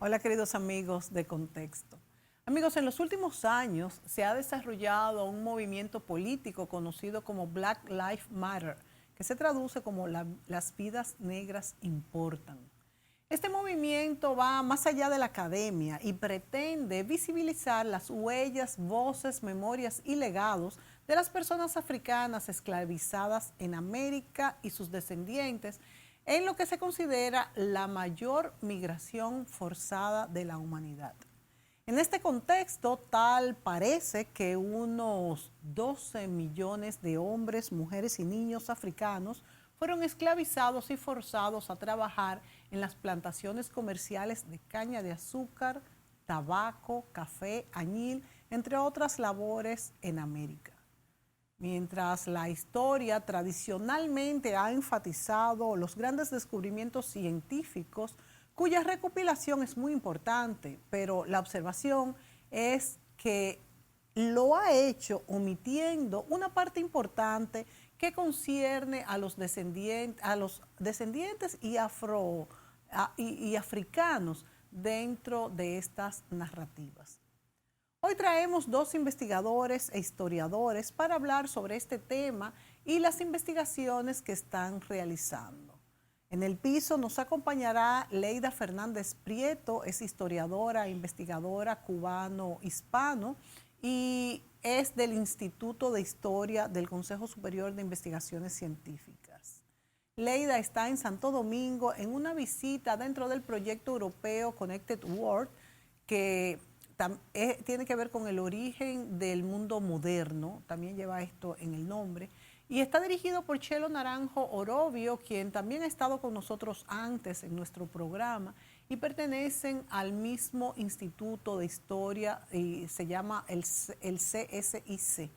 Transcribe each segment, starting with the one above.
Hola queridos amigos de Contexto. Amigos, en los últimos años se ha desarrollado un movimiento político conocido como Black Lives Matter, que se traduce como las vidas negras importan. Este movimiento va más allá de la academia y pretende visibilizar las huellas, voces, memorias y legados de las personas africanas esclavizadas en América y sus descendientes en lo que se considera la mayor migración forzada de la humanidad. En este contexto, tal parece que unos 12 millones de hombres, mujeres y niños africanos fueron esclavizados y forzados a trabajar en las plantaciones comerciales de caña de azúcar, tabaco, café, añil, entre otras labores en América. Mientras la historia tradicionalmente ha enfatizado los grandes descubrimientos científicos, cuya recopilación es muy importante, pero la observación es que lo ha hecho omitiendo una parte importante que concierne a los descendientes y africanos dentro de estas narrativas. Hoy traemos dos investigadores e historiadores para hablar sobre este tema y las investigaciones que están realizando. En el piso nos acompañará Leida Fernández Prieto, es historiadora e investigadora cubano-hispano y es del Instituto de Historia del Consejo Superior de Investigaciones Científicas. Leida está en Santo Domingo en una visita dentro del proyecto europeo Connected World, que tiene que ver con el origen del mundo moderno, también lleva esto en el nombre, y está dirigido por Chelo Naranjo Orobio, quien también ha estado con nosotros antes en nuestro programa, y pertenecen al mismo Instituto de Historia, y se llama el CSIC.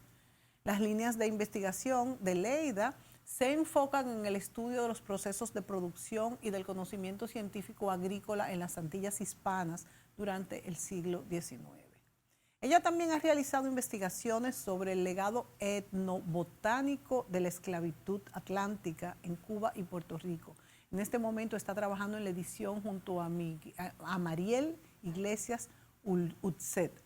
Las líneas de investigación de Leida se enfocan en el estudio de los procesos de producción y del conocimiento científico agrícola en las Antillas Hispanas durante el siglo XIX. Ella también ha realizado investigaciones sobre el legado etnobotánico de la esclavitud atlántica en Cuba y Puerto Rico. En este momento está trabajando en la edición junto a Mariel Iglesias Utzet,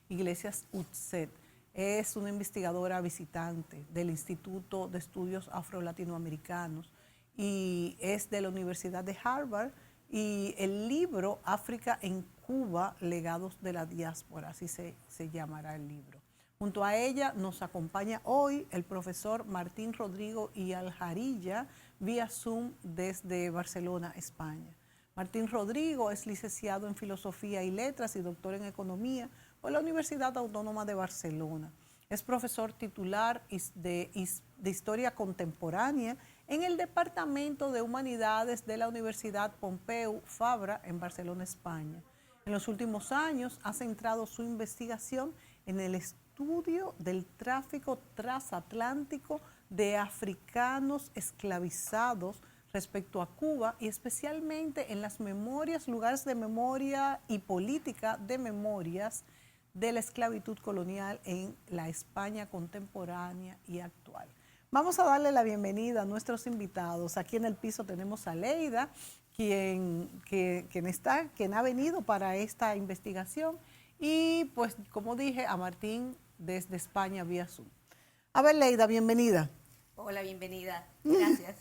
Iglesias Utzet. Es una investigadora visitante del Instituto de Estudios Afro-Latinoamericanos y es de la Universidad de Harvard, y el libro África en Cuba, Legados de la Diáspora, así se llamará el libro. Junto a ella nos acompaña hoy el profesor Martín Rodrigo y Aljarilla vía Zoom desde Barcelona, España. Martín Rodrigo es licenciado en Filosofía y Letras y doctor en Economía por la Universidad Autónoma de Barcelona. Es profesor titular de Historia Contemporánea en el Departamento de Humanidades de la Universidad Pompeu Fabra en Barcelona, España. En los últimos años ha centrado su investigación en el estudio del tráfico transatlántico de africanos esclavizados respecto a Cuba y especialmente en las memorias, lugares de memoria y política de memorias de la esclavitud colonial en la España contemporánea y actual. Vamos a darle la bienvenida a nuestros invitados. Aquí en el piso tenemos a Leida, quien ha venido para esta investigación, y pues como dije, a Martín desde España vía Zoom. A ver, Leida, bienvenida. Hola, bienvenida. Gracias.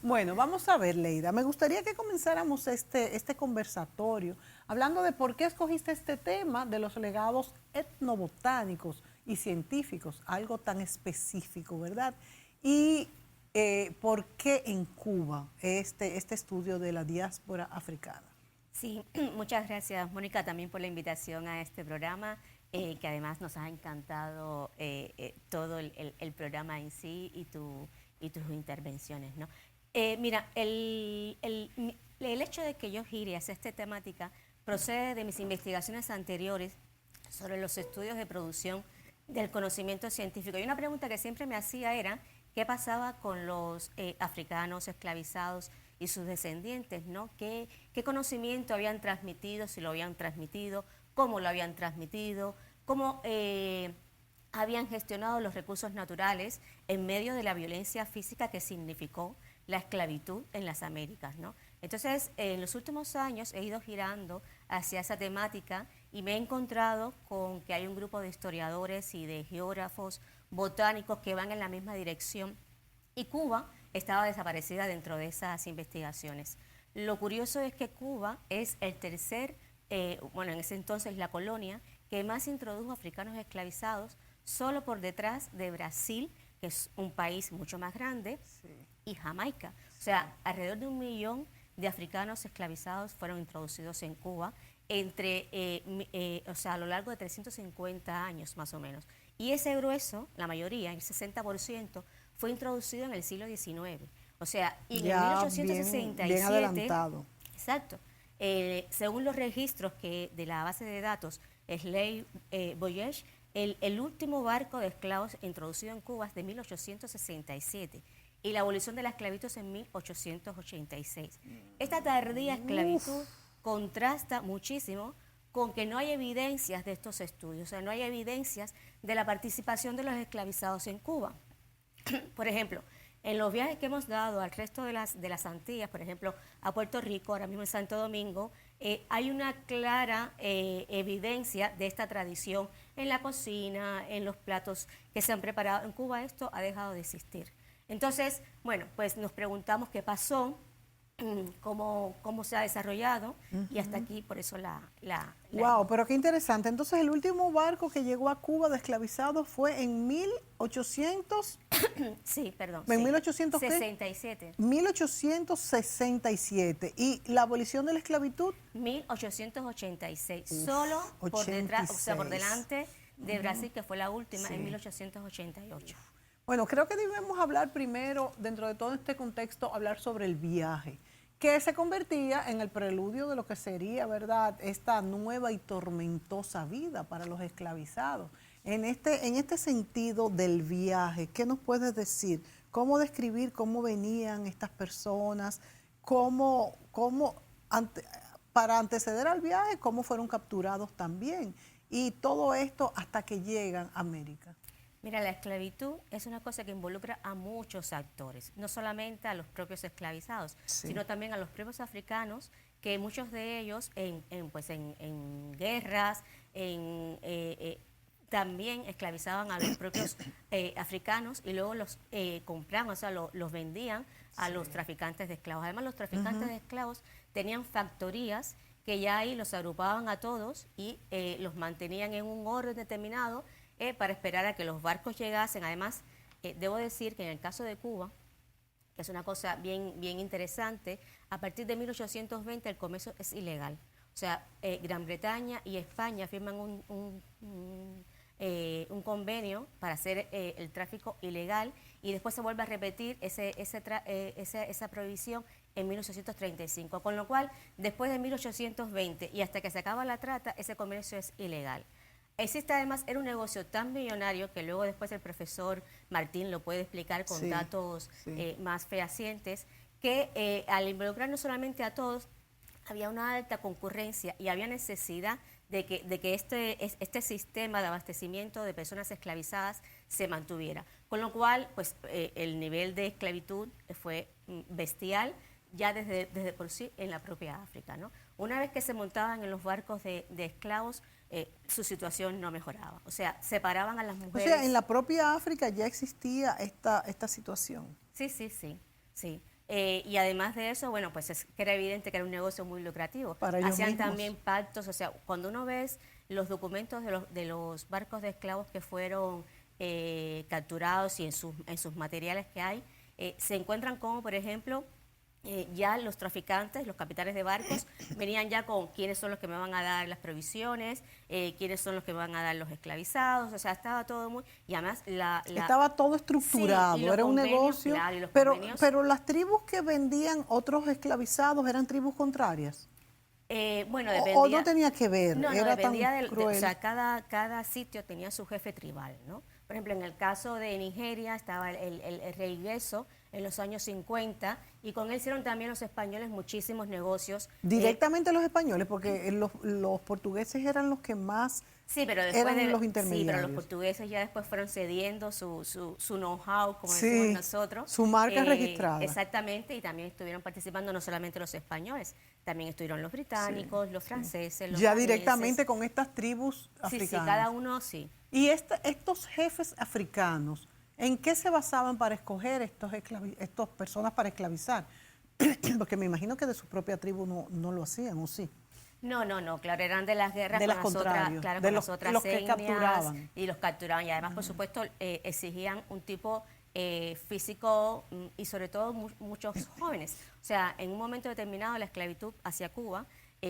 Bueno, vamos a ver, Leida. Me gustaría que comenzáramos este conversatorio hablando de por qué escogiste este tema de los legados etnobotánicos y científicos, algo tan específico, ¿verdad? Y por qué en Cuba este estudio de la diáspora africana. Sí, muchas gracias, Mónica, también por la invitación a este programa, que además nos ha encantado todo el programa en sí y tus intervenciones, ¿no? Mira, el hecho de que yo gire hacia esta temática procede de mis investigaciones anteriores sobre los estudios de producción del conocimiento científico. Y una pregunta que siempre me hacía era, ¿qué pasaba con los africanos esclavizados y sus descendientes, ¿no? ¿Qué conocimiento habían transmitido, si lo habían transmitido, cómo lo habían transmitido, cómo habían gestionado los recursos naturales en medio de la violencia física que significó la esclavitud en las Américas, ¿no? Entonces, en los últimos años he ido girando hacia esa temática y me he encontrado con que hay un grupo de historiadores y de geógrafos, botánicos que van en la misma dirección y Cuba estaba desaparecida dentro de esas investigaciones. Lo curioso es que Cuba es el tercer, bueno, en ese entonces la colonia que más introdujo africanos esclavizados, solo por detrás de Brasil, que es un país mucho más grande, y Jamaica. O sea, alrededor de 1 millón de africanos esclavizados fueron introducidos en Cuba o sea, a lo largo de 350 años más o menos. Y ese grueso, la mayoría, el 60%, fue introducido en el siglo XIX. O sea, y en Ya 1867... bien adelantado. Exacto. Según los registros de la base de datos Slave Voyage, el último barco de esclavos introducido en Cuba es de 1867 y la abolición de la esclavitud es en 1886. Esta tardía esclavitud contrasta muchísimo con que no hay evidencias de estos estudios, o sea, no hay evidencias de la participación de los esclavizados en Cuba. Por ejemplo, en los viajes que hemos dado al resto de las Antillas, por ejemplo, a Puerto Rico, ahora mismo en Santo Domingo, hay una clara evidencia de esta tradición en la cocina, en los platos que se han preparado. En Cuba esto ha dejado de existir. Entonces, bueno, pues nos preguntamos qué pasó, cómo se ha desarrollado y hasta aquí, por eso Wow, pero qué interesante. Entonces, el último barco que llegó a Cuba de esclavizados fue en 1800... Sí, perdón. ¿En sí. 1867? 67. 1867. ¿Y la abolición de la esclavitud? 1886. Solo por detrás, o sea, por delante de Brasil, que fue la última, en 1888. Bueno, creo que debemos hablar primero, dentro de todo este contexto, hablar sobre el viaje, que se convertía en el preludio de lo que sería, ¿verdad?, esta nueva y tormentosa vida para los esclavizados. En este sentido del viaje, ¿qué nos puedes decir? ¿Cómo describir cómo venían estas personas? Para anteceder al viaje, cómo fueron capturados también? Y todo esto hasta que llegan a América. Mira, la esclavitud es una cosa que involucra a muchos actores, no solamente a los propios esclavizados, sino también a los propios africanos, que muchos de ellos en guerras, también esclavizaban a los propios africanos y luego los compraban, o sea, los vendían a los traficantes de esclavos. Además, los traficantes de esclavos tenían factorías que ya ahí los agrupaban a todos y los mantenían en un orden determinado para esperar a que los barcos llegasen. Además, debo decir que en el caso de Cuba, que es una cosa bien interesante, a partir de 1820 el comercio es ilegal. O sea, Gran Bretaña y España firman un convenio para hacer el tráfico ilegal y después se vuelve a repetir esa prohibición en 1835. Con lo cual, después de 1820 y hasta que se acaba la trata, ese comercio es ilegal. Existe además, era un negocio tan millonario que luego después el profesor Martín lo puede explicar con datos más fehacientes, que al involucrar no solamente a todos, había una alta concurrencia y había necesidad de que este sistema de abastecimiento de personas esclavizadas se mantuviera. Con lo cual, pues el nivel de esclavitud fue bestial ya desde por sí en la propia África, ¿no? Una vez que se montaban en los barcos de esclavos, su situación no mejoraba. O sea, separaban a las mujeres. O sea, en la propia África ya existía esta situación. Sí. Y además de eso, bueno, pues que era evidente que era un negocio muy lucrativo. Hacían también pactos, o sea, cuando uno ve los documentos de los barcos de esclavos que fueron capturados y en sus materiales que hay, se encuentran como, por ejemplo, ya los traficantes, los capitanes de barcos, venían ya con quiénes son los que me van a dar las provisiones, quiénes son los que me van a dar los esclavizados, o sea, estaba todo muy... Y además estaba todo estructurado, era un negocio, pero las tribus que vendían otros esclavizados eran tribus contrarias. Bueno, dependía... ¿O no tenía que ver? No, era dependía tan cruel. O sea, cada sitio tenía su jefe tribal, ¿no? Por ejemplo, en el caso de Nigeria estaba el rey Gesso, en los años 50 y con él hicieron también los españoles muchísimos negocios. Directamente los españoles, porque los portugueses eran los que más Sí, pero después eran los sí, intermediarios. pero los portugueses ya después fueron cediendo su know-how, como Sí, decimos nosotros. su marca registrada. Exactamente, y también estuvieron participando no solamente los españoles, también estuvieron los británicos, los franceses, los ya daneses. directamente con estas tribus africanas. Sí, cada uno sí. Y estos jefes africanos, ¿en qué se basaban para escoger estas personas para esclavizar? Porque me imagino que de su propia tribu no lo hacían, ¿o sí? No, claro, eran de las guerras De con las las otras, contrarios, claro, de con los- las otras los que etnias, capturaban. y los capturaban. Y además, por supuesto, exigían un tipo físico y sobre todo muchos jóvenes. O sea, en un momento determinado de la esclavitud hacia Cuba,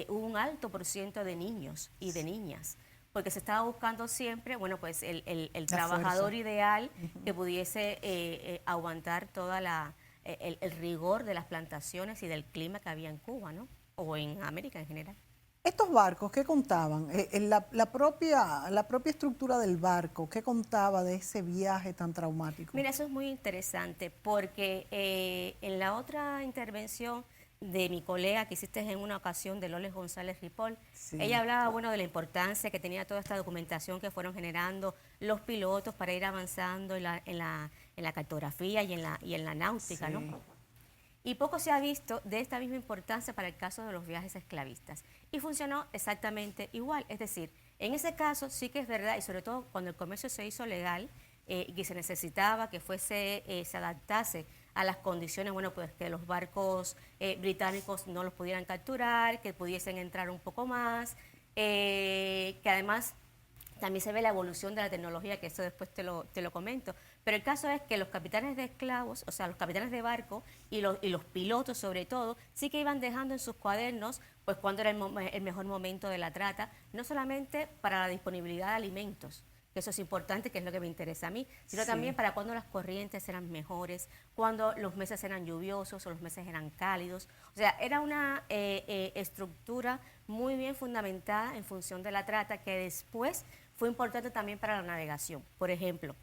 hubo un alto porcentaje de niños y de niñas, porque se estaba buscando siempre, bueno, pues el trabajador fuerza. ideal que pudiese aguantar toda el rigor de las plantaciones y del clima que había en Cuba, ¿no? O en América en general. Estos barcos, ¿qué contaban? La propia estructura del barco, ¿qué contaba de ese viaje tan traumático? Mira, eso es muy interesante porque en la otra intervención de mi colega que hiciste en una ocasión, de Loles González Ripoll, Sí. ella hablaba, bueno, de la importancia que tenía toda esta documentación que fueron generando los pilotos para ir avanzando en la cartografía y en la náutica, Sí. ¿no? Y poco se ha visto de esta misma importancia para el caso de los viajes esclavistas. Y funcionó exactamente igual. Es decir, en ese caso sí que es verdad, y sobre todo cuando el comercio se hizo legal, y que se necesitaba que se adaptase a las condiciones, bueno, pues que los barcos británicos no los pudieran capturar, que pudiesen entrar un poco más, que además también se ve la evolución de la tecnología, que eso después te lo comento. Pero el caso es que los capitanes de esclavos, o sea, los capitanes de barco y los pilotos sobre todo, sí que iban dejando en sus cuadernos pues cuándo era el mejor momento de la trata, no solamente para la disponibilidad de alimentos, que eso es importante, que es lo que me interesa a mí, sino Sí. también para cuándo las corrientes eran mejores, cuándo los meses eran lluviosos o los meses eran cálidos. O sea, era una estructura muy bien fundamentada en función de la trata, que después fue importante también para la navegación. Por ejemplo,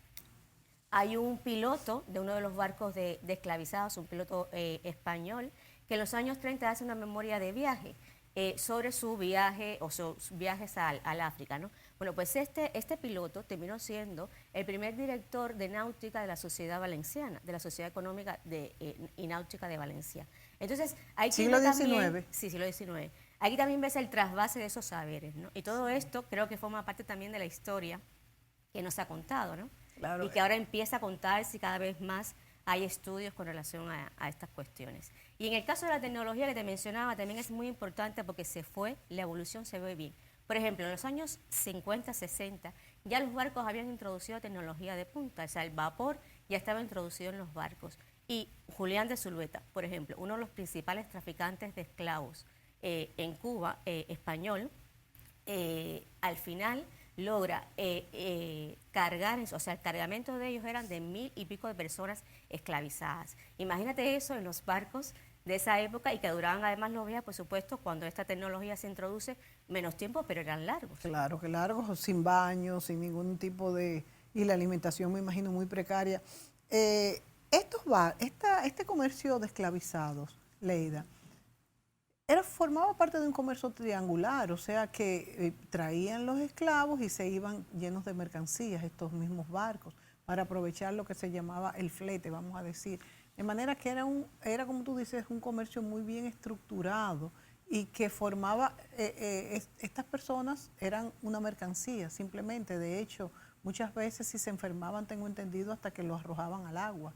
hay un piloto de uno de los barcos de esclavizados, un piloto español, que en los años 30 hace una memoria de viaje sobre su viaje o sus viajes al África, ¿no? Bueno, pues este piloto terminó siendo el primer director de náutica de la Sociedad Valenciana, de la Sociedad Económica y Náutica de Valencia. Entonces, hay siglo XIX. Sí, siglo XIX. Aquí también ves el trasvase de esos saberes, ¿no? Y todo esto creo que forma parte también de la historia que nos ha contado, ¿no? Claro. Y que ahora empieza a contarse y cada vez más hay estudios con relación a estas cuestiones. Y en el caso de la tecnología que te mencionaba, también es muy importante porque la evolución se ve bien. Por ejemplo, en los años 50, 60, ya los barcos habían introducido tecnología de punta, o sea, el vapor ya estaba introducido en los barcos. Y Julián de Zulueta, por ejemplo, uno de los principales traficantes de esclavos en Cuba, español, al final logra cargar, o sea, el cargamento de ellos eran de 1000 y pico de personas esclavizadas. Imagínate eso en los barcos de esa época y que duraban además los viajes, por supuesto, cuando esta tecnología se introduce, menos tiempo, pero eran largos. Claro, que largos, sin baño, sin ningún tipo de... Y la alimentación, me imagino, muy precaria. Este comercio de esclavizados, Leida, formaba parte de un comercio triangular, o sea que traían los esclavos y se iban llenos de mercancías, estos mismos barcos, para aprovechar lo que se llamaba el flete, vamos a decir. De manera que era como tú dices, un comercio muy bien estructurado y que formaba, estas personas eran una mercancía simplemente. De hecho, muchas veces si se enfermaban, tengo entendido, hasta que los arrojaban al agua.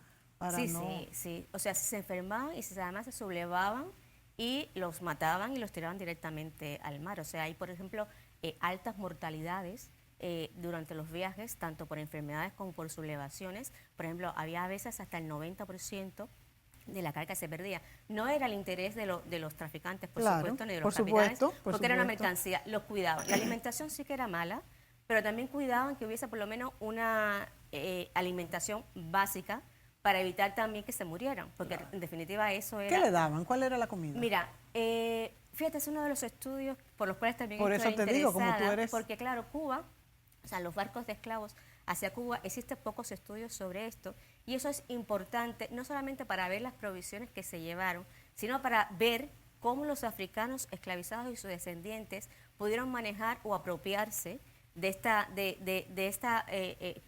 Sí. O sea, si se enfermaban y además se sublevaban y los mataban y los tiraban directamente al mar. O sea, hay, por ejemplo, altas mortalidades durante los viajes, tanto por enfermedades como por sublevaciones. Por ejemplo, había a veces hasta el 90% de la carga que se perdía. No era el interés de los traficantes, por supuesto, ni de los capitanes, porque era una mercancía. Los cuidaban. La alimentación sí que era mala, pero también cuidaban que hubiese por lo menos una alimentación básica para evitar también que se murieran, porque en definitiva eso era... ¿Qué le daban? ¿Cuál era la comida? Mira, fíjate, es uno de los estudios por los cuales también por estoy eso te digo, como tú interesada, eres... porque claro, Cuba, o sea, los barcos de esclavos hacia Cuba, existen pocos estudios sobre esto y eso es importante no solamente para ver las provisiones que se llevaron, sino para ver cómo los africanos esclavizados y sus descendientes pudieron manejar o apropiarse de esta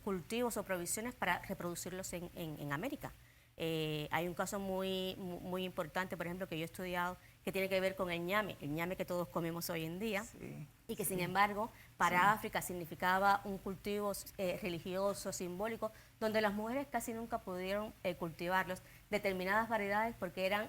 cultivos o provisiones para reproducirlos en América. Hay un caso muy importante, por ejemplo, que yo he estudiado, que tiene que ver con el ñame que todos comemos hoy en día, Sí, y que sí, sin embargo para África significaba un cultivo religioso, simbólico, donde las mujeres casi nunca pudieron cultivarlos, determinadas variedades porque eran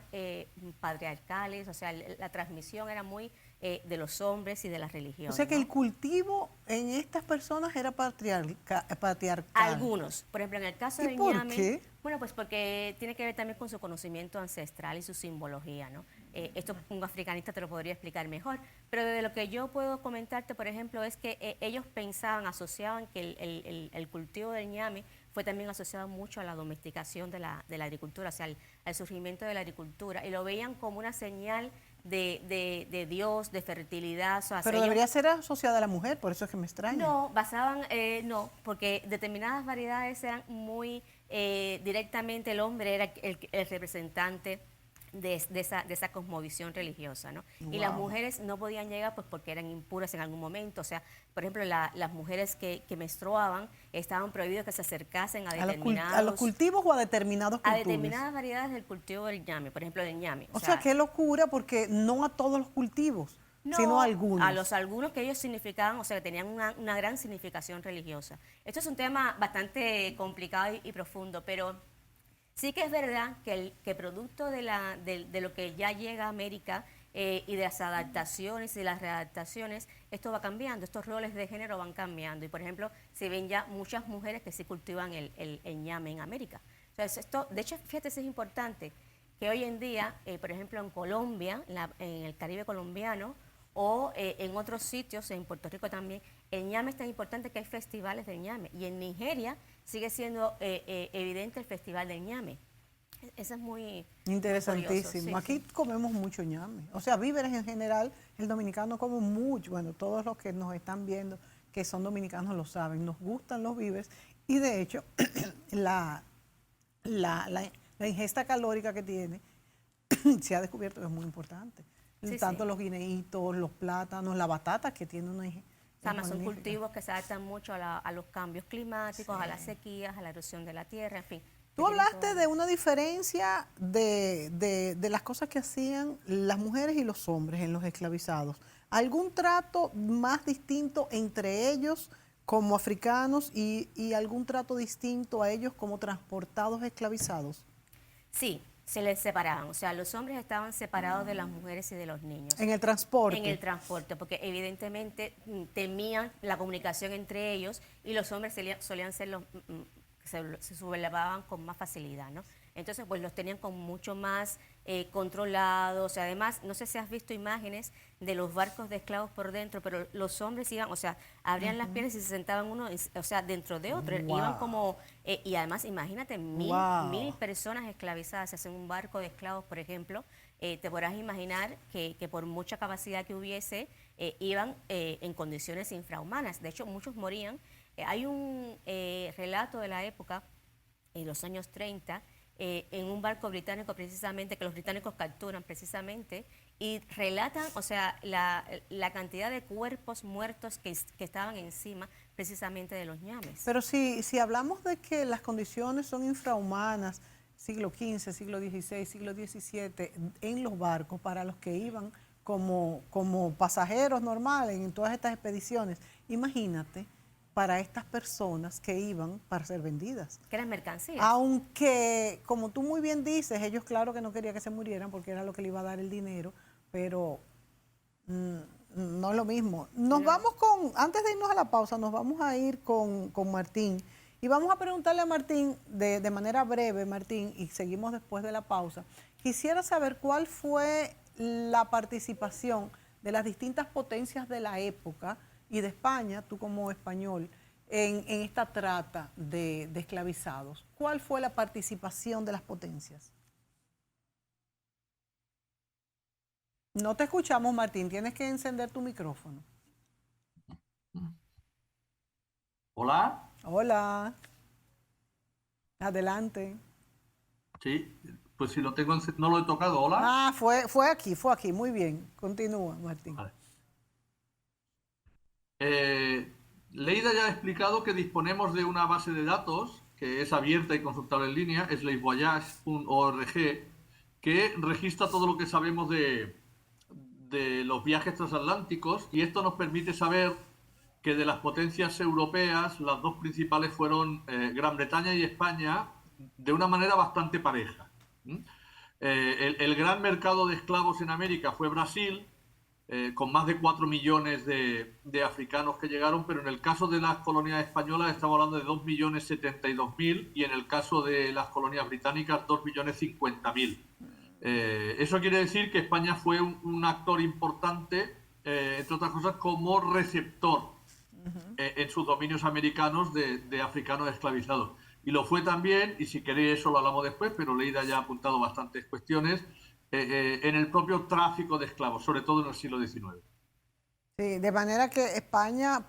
patriarcales, o sea, la transmisión era muy de los hombres y de la religión. O sea que ¿no? el cultivo en estas personas era patriarcal. Algunos, por ejemplo, en el caso ¿Y del por ñame, qué? bueno, pues porque tiene que ver también con su conocimiento ancestral y su simbología, ¿no? Esto un africanista te lo podría explicar mejor, pero de lo que yo puedo comentarte, por ejemplo, es que ellos pensaban, asociaban que el cultivo del ñame fue también asociado mucho a la domesticación de la agricultura, o sea, al surgimiento de la agricultura, y lo veían como una señal de Dios, de fertilidad. O sea, Pero ellos, debería ser asociada a la mujer, por eso es que me extraña. no, no, porque determinadas variedades eran muy directamente el hombre era el representante de esa cosmovisión religiosa, ¿no? Y las Wow. mujeres no podían llegar pues porque eran impuras en algún momento, o sea, por ejemplo, las mujeres que menstruaban estaban prohibidos que se acercasen a A los cultivos o a determinados a cultivos. determinadas variedades del cultivo del ñame, por ejemplo, del ñame. O sea, qué locura, porque no a todos los cultivos, sino a No, algunos. a los algunos que ellos significaban, o sea, que tenían una gran significación religiosa. Esto es un tema bastante complicado y profundo, pero sí que es verdad que producto de lo que ya llega a América y de las adaptaciones y las readaptaciones, esto va cambiando, estos roles de género van cambiando. Y, por ejemplo, se ven ya muchas mujeres que sí cultivan el ñame en América. Entonces, esto, de hecho, fíjate, eso es importante, que hoy en día, por ejemplo, en Colombia, en el Caribe colombiano, o en otros sitios, en Puerto Rico también, el ñame es tan importante que hay festivales del ñame. Y en Nigeria sigue siendo evidente el festival del ñame. Eso es muy Interesantísimo. muy curioso. Aquí Sí. comemos mucho ñame. O sea, víveres en general, el dominicano come mucho. Bueno, todos los que nos están viendo que son dominicanos lo saben. Nos gustan los víveres y de hecho la, la ingesta calórica que tiene se ha descubierto que es muy importante. Sí, Tanto sí. los guineitos, los plátanos, la batata que tiene una ingesta. Además, son cultivos que se adaptan mucho a los cambios climáticos, Sí. a las sequías, a la erosión de la tierra, en fin. Tú hablaste de una diferencia de las cosas que hacían las mujeres y los hombres en los esclavizados. ¿Algún trato más distinto entre ellos como africanos y algún trato distinto a ellos como transportados esclavizados? Sí, se les separaban. O sea, los hombres estaban separados de las mujeres y de los niños. En el transporte. En el transporte, porque evidentemente temían la comunicación entre ellos y los hombres solían ser los que se sublevaban con más facilidad, ¿no? Entonces, pues los tenían con mucho más controlados. Además, no sé si has visto imágenes de los barcos de esclavos por dentro, pero los hombres iban, o sea, abrían las piernas y se sentaban uno, o sea, dentro de otro. Wow. Iban como, y además, imagínate, Wow. 1000 personas esclavizadas en un barco de esclavos, por ejemplo. Te podrás imaginar que por mucha capacidad que hubiese, iban en condiciones infrahumanas. De hecho, muchos morían. Hay un relato de la época, en los años 30, en un barco británico precisamente, que los británicos capturan precisamente, y relatan, o sea, la cantidad de cuerpos muertos que estaban encima precisamente de los ñames. Pero si hablamos de que las condiciones son infrahumanas, siglo XV, siglo XVI, siglo XVII, en los barcos para los que iban como pasajeros normales en todas estas expediciones, imagínate para estas personas que iban para ser vendidas. Que eran mercancías. Aunque, como tú muy bien dices, ellos claro que no querían que se murieran porque era lo que le iba a dar el dinero, pero no es lo mismo. Nos vamos antes de irnos a la pausa, nos vamos a ir con Martín y vamos a preguntarle a Martín de manera breve, Martín, y seguimos después de la pausa. Quisiera saber cuál fue la participación de las distintas potencias de la época y de España, tú como español, en esta trata de esclavizados. ¿Cuál fue la participación de las potencias? No te escuchamos, Martín. Tienes que encender tu micrófono. Hola. Hola, adelante. Sí, pues si lo tengo, no lo he tocado. Hola. Ah, fue aquí, muy bien. Continúa, Martín. Vale. Leida ya ha explicado que disponemos de una base de datos que es abierta y consultable en línea, slavevoyage.org, que registra todo lo que sabemos de los viajes transatlánticos, y esto nos permite saber que de las potencias europeas, las dos principales fueron Gran Bretaña y España, de una manera bastante pareja. ¿Mm? El gran mercado de esclavos en América fue Brasil, con más de 4 millones de africanos que llegaron, pero en el caso de las colonias españolas estamos hablando de 2.072.000 y en el caso de las colonias británicas 2.050.000. Eso quiere decir que España fue un actor importante, entre otras cosas, como receptor en sus dominios americanos de africanos esclavizados. Y lo fue también, y si queréis eso lo hablamos después, pero Leida ya ha apuntado bastantes cuestiones, en el propio tráfico de esclavos, sobre todo en el siglo XIX. Sí, de manera que España,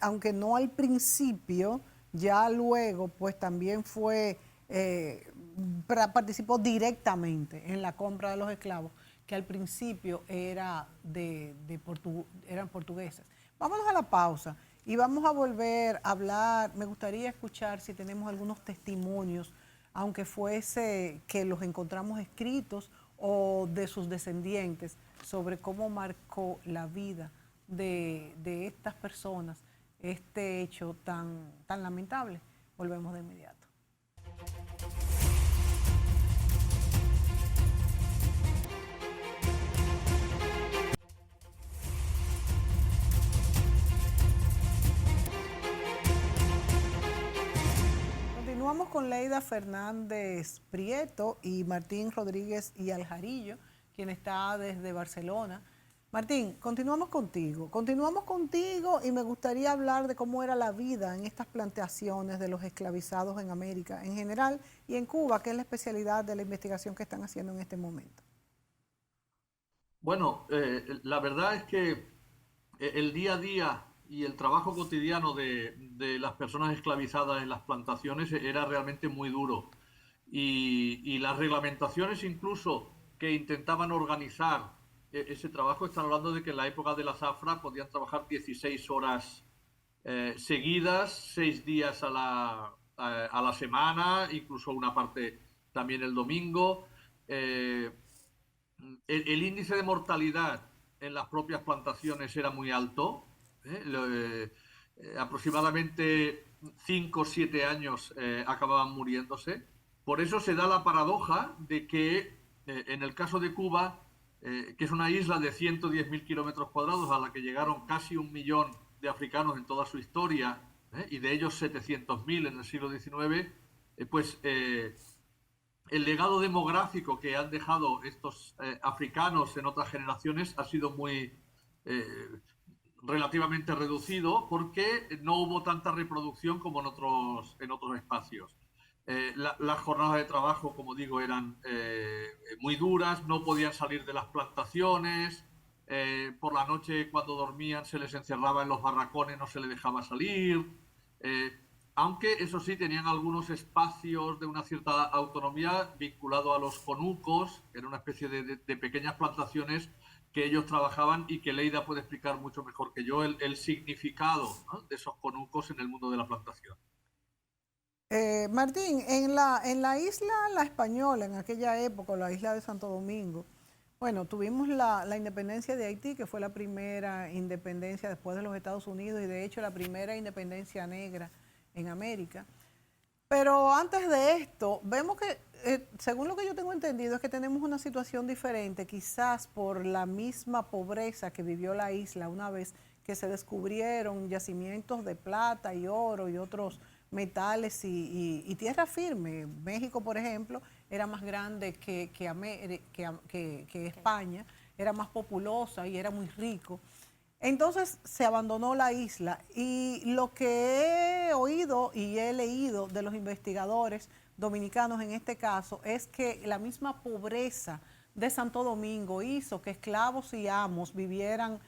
aunque no al principio, ya luego, pues también participó directamente en la compra de los esclavos, que al principio eran portugueses. Vámonos a la pausa y vamos a volver a hablar. Me gustaría escuchar si tenemos algunos testimonios, aunque fuese que los encontramos escritos o de sus descendientes, sobre cómo marcó la vida de estas personas este hecho tan lamentable. Volvemos de inmediato. Continuamos con Leida Fernández Prieto y Martín Rodríguez y Aljarillo, quien está desde Barcelona. Martín, continuamos contigo y me gustaría hablar de cómo era la vida en estas plantaciones de los esclavizados en América en general y en Cuba, que es la especialidad de la investigación que están haciendo en este momento. Bueno, la verdad es que el día a día y el trabajo cotidiano de las personas esclavizadas en las plantaciones era realmente muy duro. Y las reglamentaciones incluso que intentaban organizar ese trabajo, están hablando de que en la época de la zafra podían trabajar 16 horas seguidas, 6 días a la semana, incluso una parte también el domingo. Eh, el índice de mortalidad en las propias plantaciones era muy alto. Aproximadamente 5 o 7 años acababan muriéndose. Por eso se da la paradoja de que en el caso de Cuba, que es una isla de 110.000 kilómetros cuadrados a la que llegaron casi 1 millón de africanos en toda su historia, y de ellos 700.000 en el siglo XIX, pues el legado demográfico que han dejado estos africanos en otras generaciones ha sido muy relativamente reducido porque no hubo tanta reproducción como en otros espacios. Las jornadas de trabajo, como digo, eran muy duras, no podían salir de las plantaciones, por la noche cuando dormían se les encerraba en los barracones, no se les dejaba salir. Aunque eso sí, tenían algunos espacios de una cierta autonomía vinculado a los conucos, que era una especie de pequeñas plantaciones que ellos trabajaban y que Leida puede explicar mucho mejor que yo el significado, ¿no?, de esos conucos en el mundo de la plantación. Martín, en la isla La Española, en aquella época, la isla de Santo Domingo, bueno, tuvimos la independencia de Haití, que fue la primera independencia después de los Estados Unidos y de hecho la primera independencia negra en América. Pero antes de esto, vemos que, según lo que yo tengo entendido, es que tenemos una situación diferente, quizás por la misma pobreza que vivió la isla una vez que se descubrieron yacimientos de plata y oro y otros metales y tierra firme. México, por ejemplo, era más grande que España, era más populosa y era muy rico. Entonces se abandonó la isla y lo que he oído y he leído de los investigadores dominicanos en este caso es que la misma pobreza de Santo Domingo hizo que esclavos y amos vivieran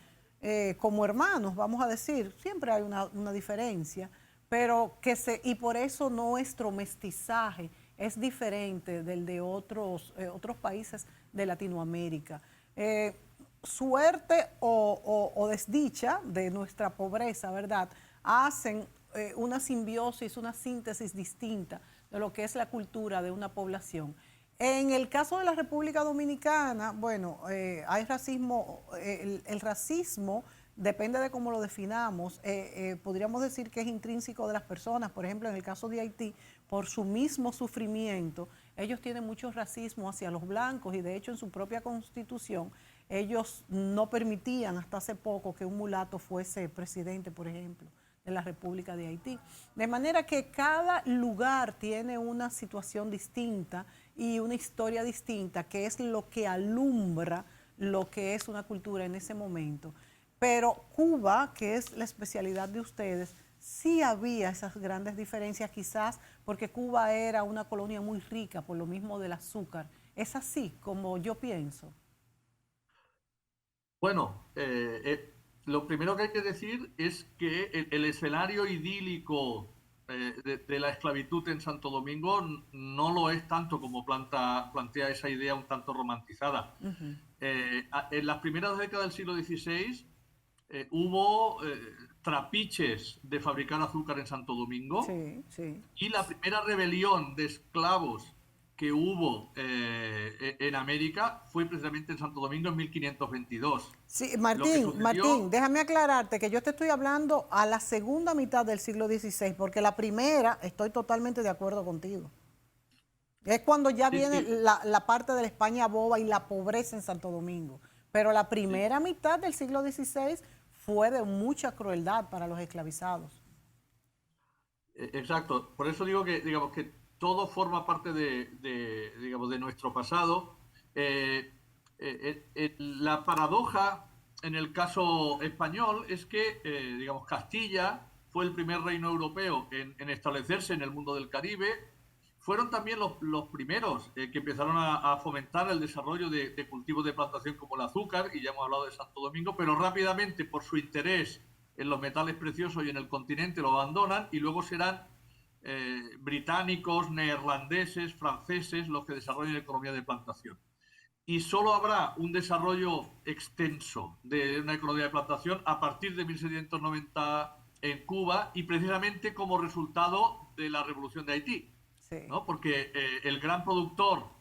como hermanos, vamos a decir. Siempre hay una diferencia, pero y por eso nuestro mestizaje es diferente del de otros países de Latinoamérica. Suerte o desdicha de nuestra pobreza, ¿verdad? Hacen una simbiosis, una síntesis distinta de lo que es la cultura de una población. En el caso de la República Dominicana, bueno, hay racismo, el racismo depende de cómo lo definamos, podríamos decir que es intrínseco de las personas. Por ejemplo, en el caso de Haití, por su mismo sufrimiento, ellos tienen mucho racismo hacia los blancos y de hecho en su propia constitución ellos no permitían hasta hace poco que un mulato fuese presidente, por ejemplo, de la República de Haití. De manera que cada lugar tiene una situación distinta y una historia distinta, que es lo que alumbra lo que es una cultura en ese momento. Pero Cuba, que es la especialidad de ustedes, sí había esas grandes diferencias, quizás porque Cuba era una colonia muy rica por lo mismo del azúcar. ¿Es así como yo pienso? Bueno, lo primero que hay que decir es que el escenario idílico de la esclavitud en Santo Domingo no lo es tanto como plantea esa idea un tanto romantizada. En las primeras décadas del siglo XVI hubo trapiches de fabricar azúcar en Santo Domingo, Sí, sí. y la primera rebelión de esclavos que hubo en América fue precisamente en Santo Domingo en 1522. Sí, Lo que Martín, sucedió, déjame aclararte que yo te estoy hablando a la segunda mitad del siglo XVI, porque la primera, estoy totalmente de acuerdo contigo. Es cuando ya sí, viene sí, la parte de la España boba y la pobreza en Santo Domingo. Pero la sí, primera mitad del siglo XVI fue de mucha crueldad para los esclavizados. exacto. Por eso digo que, digamos, que todo forma parte digamos, de nuestro pasado. La paradoja en el caso español es que, digamos, Castilla fue el primer reino europeo en establecerse en el mundo del Caribe. Fueron también los primeros que empezaron a fomentar el desarrollo de cultivos de plantación como el azúcar, y ya hemos hablado de Santo Domingo, pero rápidamente por su interés en los metales preciosos y en el continente lo abandonan, y luego serán británicos, neerlandeses, franceses los que desarrollen economía de plantación. Y solo habrá un desarrollo extenso de una economía de plantación a partir de 1790 en Cuba, y precisamente como resultado de la revolución de Haití, Sí. ¿no? Porque el gran productor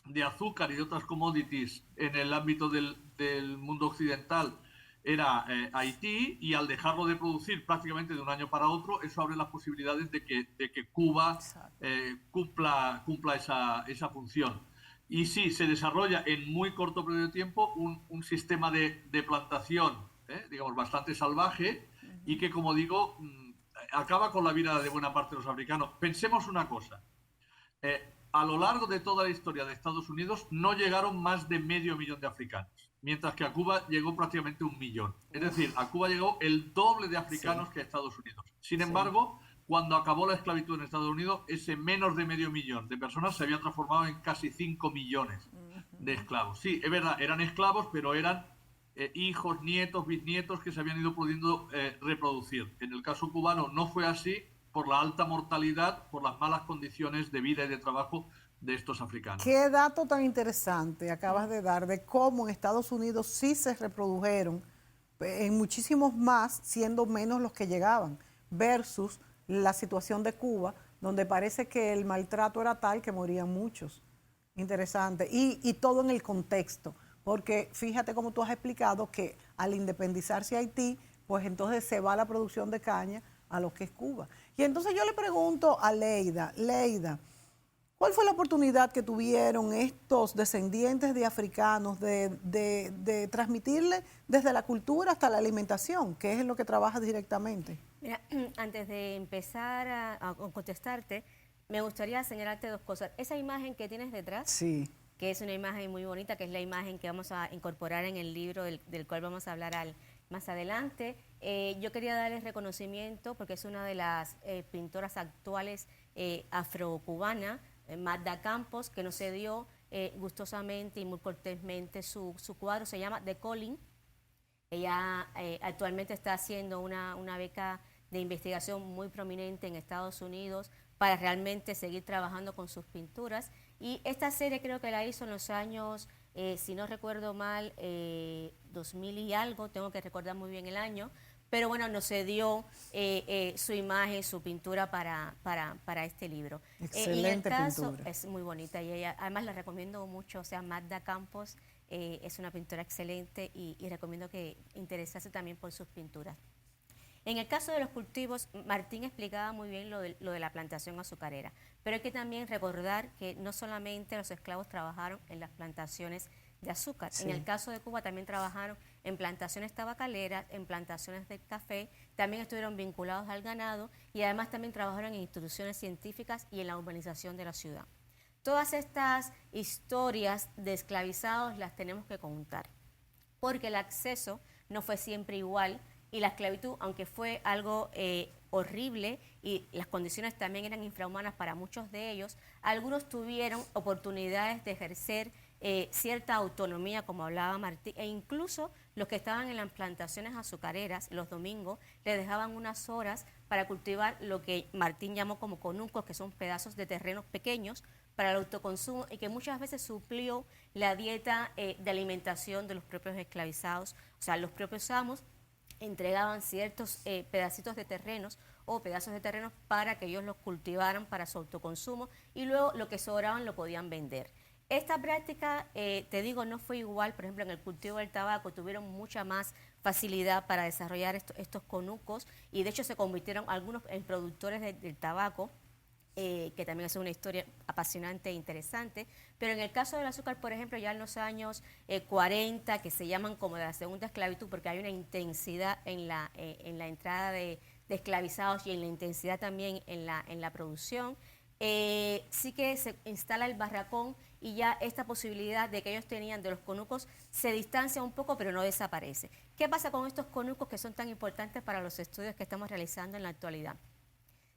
de azúcar y de otras commodities en el ámbito del mundo occidental era Haití, y al dejarlo de producir prácticamente de un año para otro, eso abre las posibilidades de que Cuba Exacto. cumpla esa función. Y sí, se desarrolla en muy corto periodo de tiempo un sistema de plantación, digamos, bastante salvaje, y que, como digo, acaba con la vida de buena parte de los africanos. Pensemos una cosa. A lo largo de toda la historia de Estados Unidos no llegaron más de 500.000 de africanos, mientras que a Cuba llegó prácticamente 1 millón. Es decir, a Cuba llegó el doble de Sí, africanos que a Estados Unidos. Sin sí. embargo, cuando acabó la esclavitud en Estados Unidos, ese menos de 500.000 de personas se había transformado en casi 5 millones de esclavos. Sí, es verdad, eran esclavos, pero eran hijos, nietos, bisnietos que se habían ido pudiendo reproducir. En el caso cubano no fue así, por la alta mortalidad, por las malas condiciones de vida y de trabajo de estos africanos. Qué dato tan interesante acabas de dar de cómo en Estados Unidos sí se reprodujeron en muchísimos más, siendo menos los que llegaban, versus la situación de Cuba, donde parece que el maltrato era tal que morían muchos. Interesante. Y todo en el contexto, porque fíjate cómo tú has explicado que al independizarse Haití, pues entonces se va la producción de caña a lo que es Cuba. Y entonces yo le pregunto a Leida, ¿cuál fue la oportunidad que tuvieron estos descendientes de africanos de transmitirle desde la cultura hasta la alimentación, que es en lo que trabajas directamente? Mira, antes de empezar a contestarte, me gustaría señalarte dos cosas. Esa imagen que tienes detrás, Sí, que es una imagen muy bonita, que es la imagen que vamos a incorporar en el libro del cual vamos a hablar más adelante. Yo quería darles reconocimiento porque es una de las pintoras actuales afrocubana, Magda Campos, que nos cedió gustosamente y muy cortésmente su cuadro. Se llama The Calling. Ella actualmente está haciendo una beca de investigación muy prominente en Estados Unidos para realmente seguir trabajando con sus pinturas. Y esta serie creo que la hizo en los años, si no recuerdo mal, 2000 y algo, tengo que recordar muy bien el año, pero bueno, nos cedió su imagen, su pintura para este libro. Y en el caso, pintura. es muy bonita y ella, además la recomiendo mucho, o sea, Magda Campos es una pintora excelente y recomiendo que interesarse también por sus pinturas. En el caso de los cultivos, Martín explicaba muy bien lo de la plantación azucarera, pero hay que también recordar que no solamente los esclavos trabajaron en las plantaciones de azúcar, Sí. en el caso de Cuba también trabajaron en plantaciones tabacaleras, en plantaciones de café, también estuvieron vinculados al ganado y además también trabajaron en instituciones científicas y en la urbanización de la ciudad. Todas estas historias de esclavizados las tenemos que contar, porque el acceso no fue siempre igual y la esclavitud, aunque fue algo horrible y las condiciones también eran infrahumanas para muchos de ellos, algunos tuvieron oportunidades de ejercer cierta autonomía, como hablaba Martín, e incluso los que estaban en las plantaciones azucareras los domingos les dejaban unas horas para cultivar lo que Martín llamó como conucos, que son pedazos de terrenos pequeños para el autoconsumo y que muchas veces suplió la dieta de alimentación de los propios esclavizados, o sea, los propios amos entregaban ciertos pedacitos de terrenos o pedazos de terrenos para que ellos los cultivaran para su autoconsumo y luego lo que sobraban lo podían vender. Esta práctica, te digo, no fue igual, por ejemplo, en el cultivo del tabaco tuvieron mucha más facilidad para desarrollar estos conucos y de hecho se convirtieron algunos en productores del tabaco, que también es una historia apasionante e interesante, pero en el caso del azúcar, por ejemplo, ya en los años 40, que se llaman como de la segunda esclavitud, porque hay una intensidad en la entrada de esclavizados y en la intensidad también en la producción, sí que se instala el barracón y ya esta posibilidad de que ellos tenían de los conucos se distancia un poco, pero no desaparece. ¿Qué pasa con estos conucos que son tan importantes para los estudios que estamos realizando en la actualidad?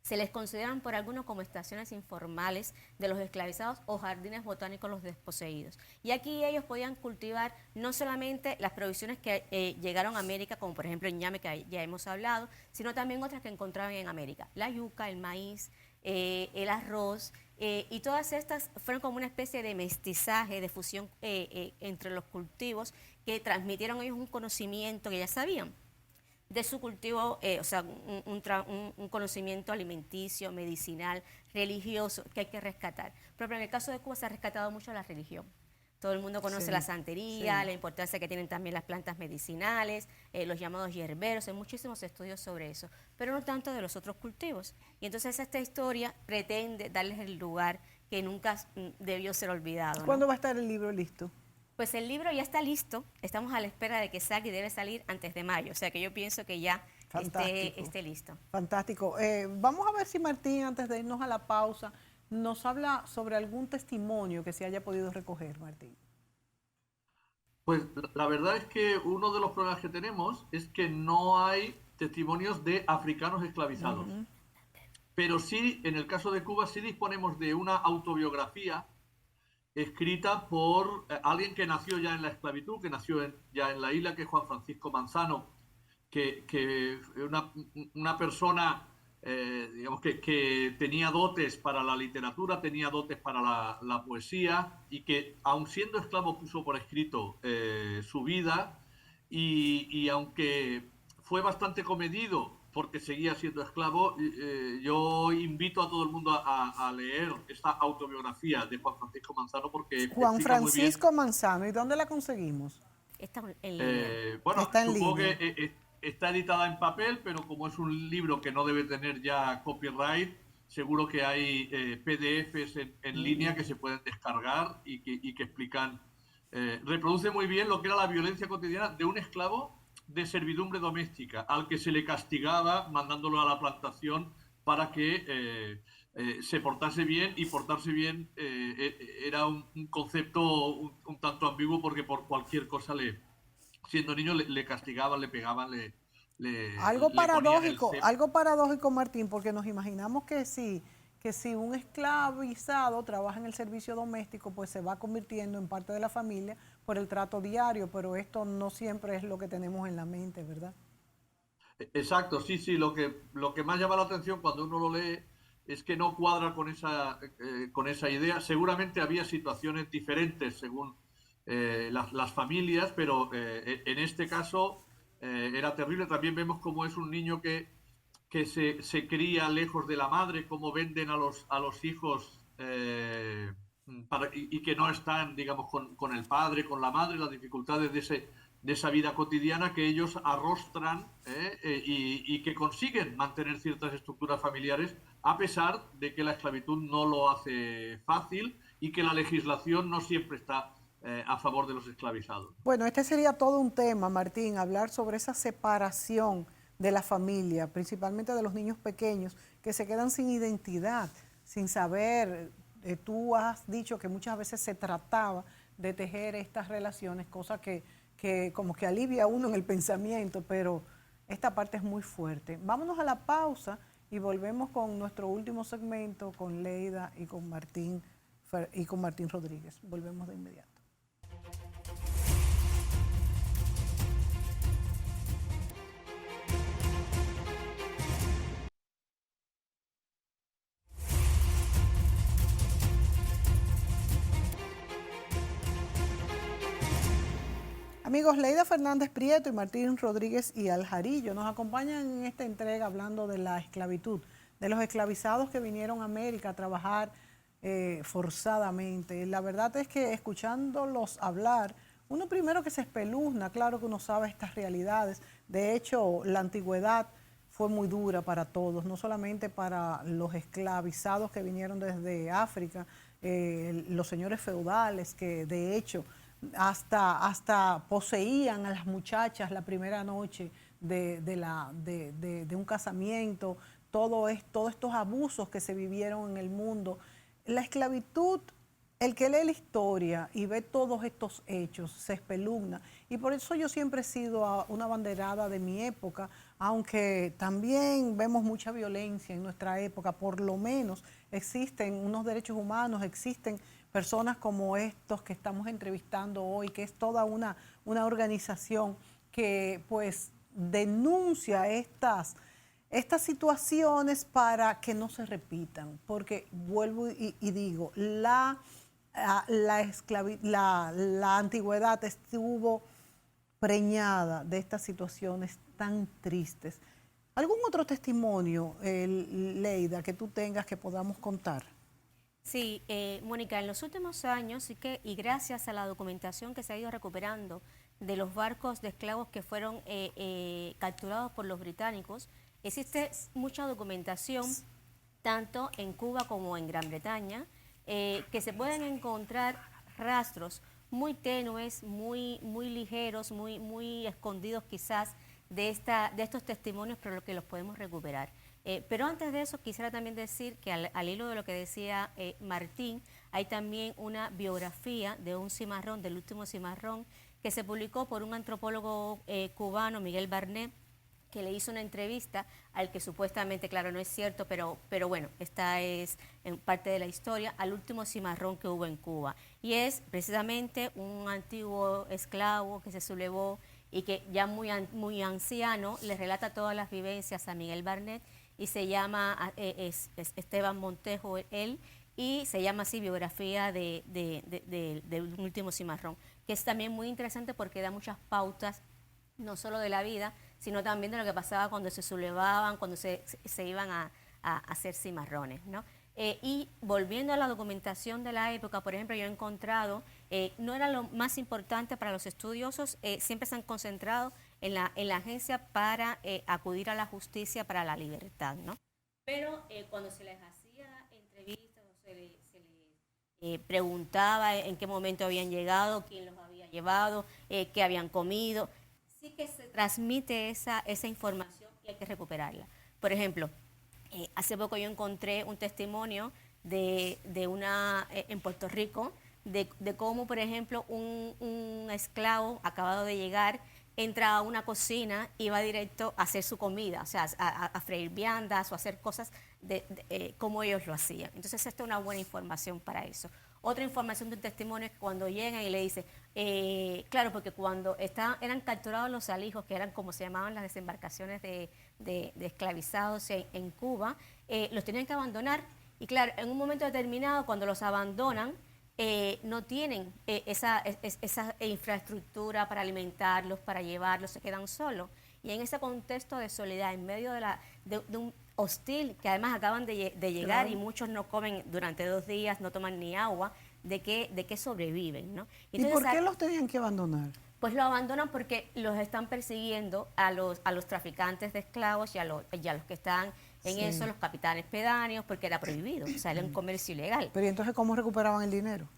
Se les consideran por algunos como estaciones informales de los esclavizados o jardines botánicos los desposeídos. Y aquí ellos podían cultivar no solamente las provisiones que llegaron a América, como por ejemplo el ñame que ya hemos hablado, sino también otras que encontraban en América. La yuca, el maíz, el arroz, y todas estas fueron como una especie de mestizaje, de fusión entre los cultivos que transmitieron ellos un conocimiento que ya sabían de su cultivo, o sea, un conocimiento alimenticio, medicinal, religioso, que hay que rescatar. Pero en el caso de Cuba se ha rescatado mucho la religión. Todo el mundo conoce la santería, la importancia que tienen también las plantas medicinales, los llamados hierberos, hay muchísimos estudios sobre eso, pero no tanto de los otros cultivos. Y entonces esta historia pretende darles el lugar que nunca debió ser olvidado, ¿no? ¿Cuándo va a estar el libro listo? Pues el libro ya está listo, estamos a la espera de que salga y debe salir antes de mayo, o sea que yo pienso que ya esté listo. Fantástico. Vamos a ver si Martín, antes de irnos a la pausa, nos habla sobre algún testimonio que se haya podido recoger, Martín. Pues la verdad es que uno de los problemas que tenemos es que no hay testimonios de africanos esclavizados. Pero sí, en el caso de Cuba, sí disponemos de una autobiografía escrita por alguien que nació ya en la esclavitud, que nació ya en la isla, que es Juan Francisco Manzano, que una persona, digamos, que tenía dotes para la literatura, tenía dotes para la poesía, y que, aun siendo esclavo, puso por escrito su vida, y aunque fue bastante comedido porque seguía siendo esclavo, yo invito a todo el mundo a leer esta autobiografía de Juan Francisco Manzano, porque Juan Francisco Manzano, ¿y dónde la conseguimos? Está en línea. Bueno, está en supongo línea. que está editada en papel, pero como es un libro que no debe tener ya copyright, seguro que hay PDFs en línea que se pueden descargar y que explican, reproduce muy bien lo que era la violencia cotidiana de un esclavo de servidumbre doméstica, al que se le castigaba mandándolo a la plantación para que se portase bien, y portarse bien era un concepto un tanto ambiguo, porque por cualquier cosa, siendo niño, le castigaban, le pegaban, Algo le ponían el paradójico, cepo. algo paradójico, Martín, porque nos imaginamos que si un esclavizado trabaja en el servicio doméstico, pues se va convirtiendo en parte de la familia por el trato diario, pero esto no siempre es lo que tenemos en la mente, ¿verdad? Exacto, sí, sí, lo que más llama la atención cuando uno lo lee es que no cuadra con esa idea. Seguramente había situaciones diferentes según las familias, pero en este caso era terrible. También vemos cómo es un niño que se cría lejos de la madre, cómo venden a los hijos y que no están, digamos, con el padre, con la madre, las dificultades de esa vida cotidiana que ellos arrostran y que consiguen mantener ciertas estructuras familiares a pesar de que la esclavitud no lo hace fácil y que la legislación no siempre está a favor de los esclavizados. Bueno, este sería todo un tema, Martín, hablar sobre esa separación de la familia, principalmente de los niños pequeños que se quedan sin identidad, sin saber. Tú has dicho que muchas veces se trataba de tejer estas relaciones, cosa que como que alivia a uno en el pensamiento, pero esta parte es muy fuerte. Vámonos a la pausa y volvemos con nuestro último segmento con Leida y con Martín Rodríguez. Volvemos de inmediato. Amigos, Leida Fernández Prieto y Martín Rodríguez y Aljarillo nos acompañan en esta entrega hablando de la esclavitud, de los esclavizados que vinieron a América a trabajar forzadamente. La verdad es que escuchándolos hablar, uno primero que se espeluzna, claro que uno sabe estas realidades. De hecho, la antigüedad fue muy dura para todos, no solamente para los esclavizados que vinieron desde África, los señores feudales que de hecho hasta poseían a las muchachas la primera noche de un casamiento, todos estos abusos que se vivieron en el mundo. La esclavitud, el que lee la historia y ve todos estos hechos se espeluzna, y por eso yo siempre he sido una abanderada de mi época, aunque también vemos mucha violencia en nuestra época. Por lo menos existen unos derechos humanos, existen personas como estos que estamos entrevistando hoy, que es toda una organización que pues denuncia estas situaciones para que no se repitan, porque vuelvo y digo, la antigüedad estuvo preñada de estas situaciones tan tristes. ¿Algún otro testimonio, Leida, que tú tengas que podamos contar? Sí, Mónica, en los últimos años y gracias a la documentación que se ha ido recuperando de los barcos de esclavos que fueron capturados por los británicos, existe mucha documentación, tanto en Cuba como en Gran Bretaña, que se pueden encontrar rastros muy tenues, muy ligeros, muy escondidos quizás de estos testimonios, pero que los podemos recuperar. Pero antes de eso quisiera también decir que al hilo de lo que decía Martín, hay también una biografía de un cimarrón, del último cimarrón, que se publicó por un antropólogo cubano, Miguel Barnet, que le hizo una entrevista al que supuestamente, claro, no es cierto, pero bueno, esta es en parte de la historia, al último cimarrón que hubo en Cuba. Y es precisamente un antiguo esclavo que se sublevó y que ya muy anciano le relata todas las vivencias a Miguel Barnet, y se llama Esteban Montejo, él, y se llama así Biografía de un último cimarrón, que es también muy interesante porque da muchas pautas, no solo de la vida, sino también de lo que pasaba cuando se sublevaban, cuando se iban a hacer cimarrones, ¿no? Y volviendo a la documentación de la época, por ejemplo, yo he encontrado, no era lo más importante para los estudiosos, siempre se han concentrado en la agencia para acudir a la justicia para la libertad, ¿no? Pero cuando se les hacía entrevistas o se les preguntaba en qué momento habían llegado, quién los había llevado, qué habían comido, sí que se transmite esa información y hay que recuperarla. Por ejemplo, hace poco yo encontré un testimonio de una en Puerto Rico de cómo, por ejemplo, un esclavo acabado de llegar entra a una cocina y va directo a hacer su comida, o sea, a freír viandas o a hacer cosas como ellos lo hacían. Entonces, esta es una buena información para eso. Otra información de un testimonio es cuando llegan y le dicen, Claro, porque cuando eran capturados los alijos, que eran como se llamaban las desembarcaciones de esclavizados en Cuba, los tenían que abandonar. Y claro, en un momento determinado, cuando los abandonan, no tienen esa infraestructura para alimentarlos, para llevarlos, se quedan solos. Y en ese contexto de soledad, en medio de un hostil, que además acaban de llegar, claro, y muchos no comen durante 2 días, no toman ni agua, ¿de qué sobreviven, ¿no? ¿y por qué los tenían que abandonar? Pues lo abandonan porque los están persiguiendo a los traficantes de esclavos y a los que están en eso, los capitanes pedáneos, porque era prohibido, o sea, era un comercio ilegal. Pero ¿y entonces cómo recuperaban el dinero?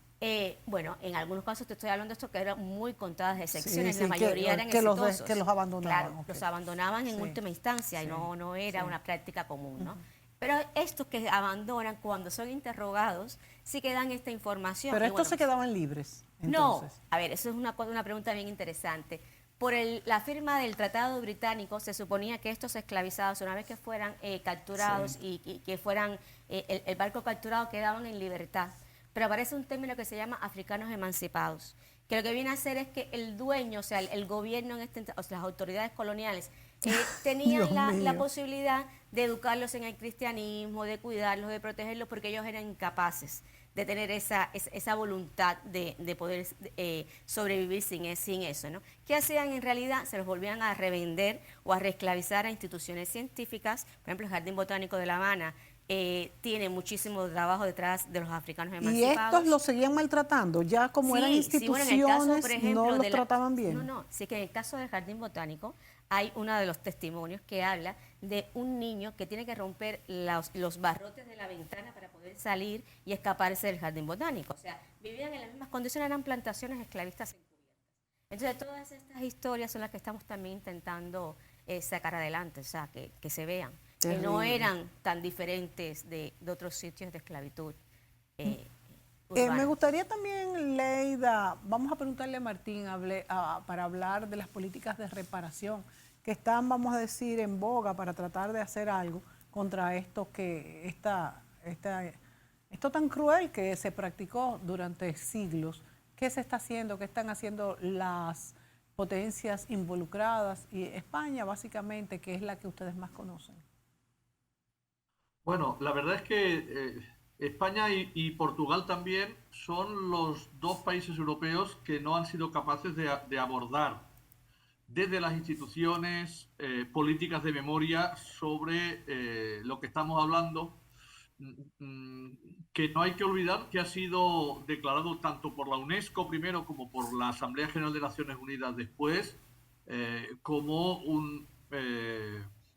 Bueno, en algunos casos te estoy hablando de esto que eran muy contadas excepciones, Sí, la mayoría eran exitosos. que los abandonaban. Claro, los abandonaban en última instancia y no era una práctica común, ¿no? Pero estos que abandonan, cuando son interrogados, sí que dan esta información. Pero estos se quedaban libres, entonces. No, a ver, eso es una pregunta bien interesante. Por la firma del Tratado Británico se suponía que estos esclavizados, una vez que fueran capturados y que fueran el barco capturado, quedaban en libertad. Pero aparece un término que se llama africanos emancipados, que lo que viene a hacer es que el dueño, o sea, el gobierno, o sea, las autoridades coloniales, tenían la posibilidad de educarlos en el cristianismo, de cuidarlos, de protegerlos, porque ellos eran incapaces de tener esa ejemplo, de poder sobrevivir sin eso, ¿no? ¿Qué hacían en realidad? Se los volvían a revender o a reesclavizar a instituciones científicas. Por ejemplo, el Jardín Botánico de La Habana tiene muchísimo trabajo detrás de los africanos emancipados. ¿Y estos los seguían maltratando? Ya como eran instituciones, bueno, en el caso, por ejemplo, no los trataban bien. No, sí que en el caso del Jardín Botánico hay uno de los testimonios que habla de un niño que tiene que romper los barrotes de la ventana para poder salir y escaparse del Jardín Botánico. O sea, vivían en las mismas condiciones, eran plantaciones esclavistas encubiertas. Entonces, todas estas historias son las que estamos también intentando sacar adelante, o sea, que se vean. Terrible. Que no eran tan diferentes de otros sitios de esclavitud. Me gustaría también, Leida, vamos a preguntarle a Martín para hablar de las políticas de reparación que están, vamos a decir, en boga para tratar de hacer algo contra esto esto tan cruel que se practicó durante siglos. ¿Qué se está haciendo? ¿Qué están haciendo las potencias involucradas? Y España, básicamente, que es la que ustedes más conocen. Bueno, la verdad es que España y Portugal también son los dos países europeos que no han sido capaces de abordar desde las instituciones políticas de memoria sobre lo que estamos hablando, que no hay que olvidar que ha sido declarado tanto por la UNESCO primero como por la Asamblea General de Naciones Unidas después como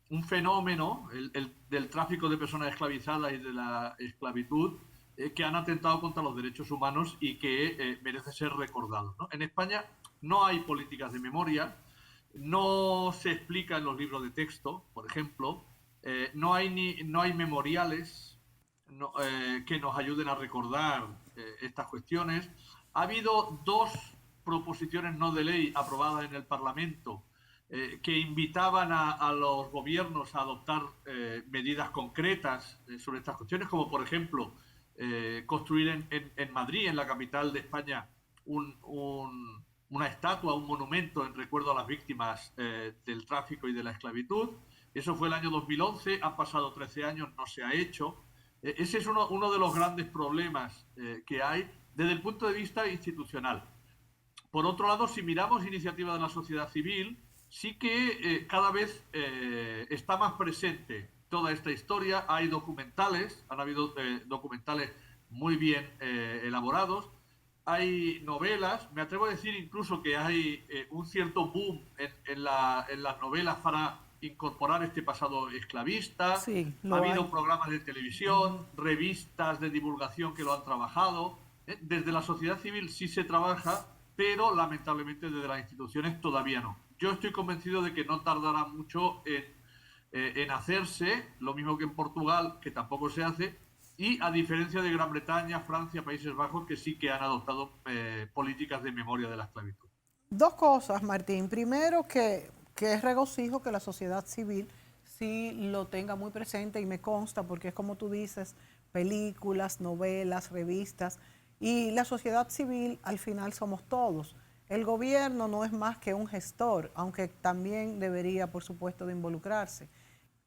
un fenómeno, el del tráfico de personas esclavizadas y de la esclavitud, que han atentado contra los derechos humanos y que merece ser recordado, ¿no? En España no hay políticas de memoria, no se explica en los libros de texto, por ejemplo, no hay memoriales que nos ayuden a recordar estas cuestiones. Ha habido 2 proposiciones no de ley aprobadas en el Parlamento que invitaban a los gobiernos a adoptar medidas concretas sobre estas cuestiones, como por ejemplo construir en Madrid, en la capital de España, una estatua, un monumento en recuerdo a las víctimas del tráfico y de la esclavitud. Eso fue el año 2011, han pasado 13 años, no se ha hecho. Ese es uno de los grandes problemas que hay desde el punto de vista institucional. Por otro lado, si miramos iniciativas de la sociedad civil, sí que cada vez está más presente toda esta historia. Hay documentales, han habido documentales muy bien elaborados, hay novelas, me atrevo a decir incluso que hay un cierto boom en las novelas para incorporar este pasado esclavista. Sí, ha habido programas de televisión, revistas de divulgación que lo han trabajado. Desde la sociedad civil sí se trabaja, pero lamentablemente desde las instituciones todavía no. Yo estoy convencido de que no tardará mucho en hacerse, lo mismo que en Portugal, que tampoco se hace, y a diferencia de Gran Bretaña, Francia, Países Bajos, que sí que han adoptado políticas de memoria de la esclavitud. 2 cosas, Martín. Primero, que es regocijo que la sociedad civil sí lo tenga muy presente, y me consta porque es como tú dices, películas, novelas, revistas, y la sociedad civil al final somos todos. el gobierno no es más que un gestor, aunque también debería, por supuesto, de involucrarse.